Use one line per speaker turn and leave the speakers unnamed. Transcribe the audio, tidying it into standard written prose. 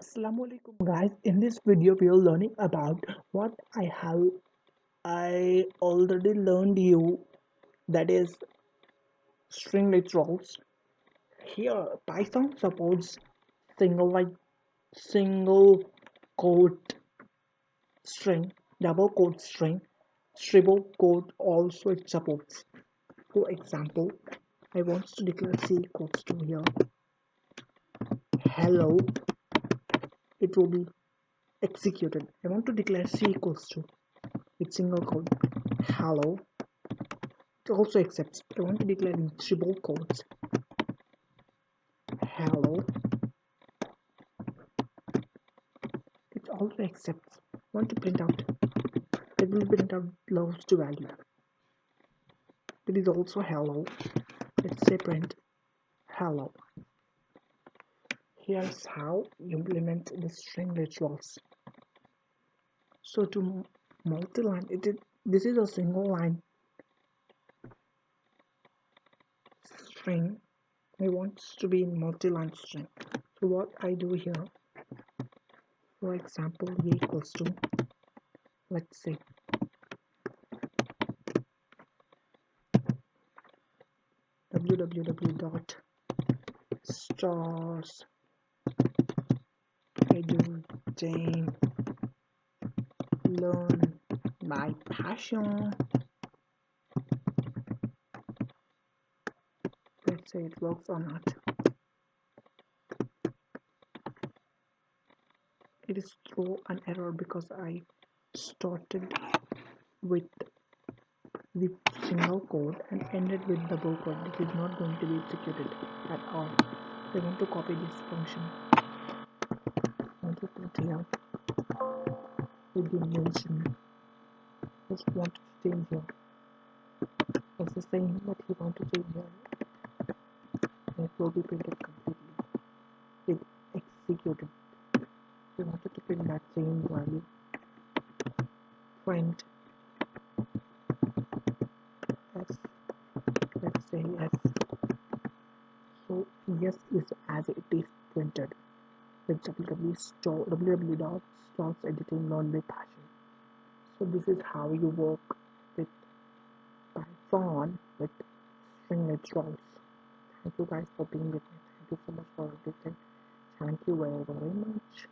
Assalamualaikum guys. In this video we are learning about what I already learned you, that is string literals. Here Python supports single line, single quote string, double quote string, triple quote also it supports. For example, I want to declare C equals to here hello, it will be executed. I want to declare C equals to with single quote hello, it also accepts. I want to declare in triple quotes hello, it also accepts. I want to print out, it will print out loves to value. It is also hello. Let's say print hello. Here's how you implement the string literals. So to multi-line, this is a single line string. I want to be in multi-line string. So what I do here, for example, a equals to, let's say www.stars edutain learn by passion. Let's say it works or not. It is throw an error because I started with the single code and ended with double quote. This is not going to be executed at all. I want to copy this function. I want to put here with the nation. Just want to change here. It's the same that you want to change here. It will be printed completely. It executed. We wanted to print that same value. Print s, let's say s. So yes is as it is printed with www.stars editing learn by passion. So this is how you work with Python with string literals. Thank you guys for being with me. Thank you so much for everything. Thank you very much.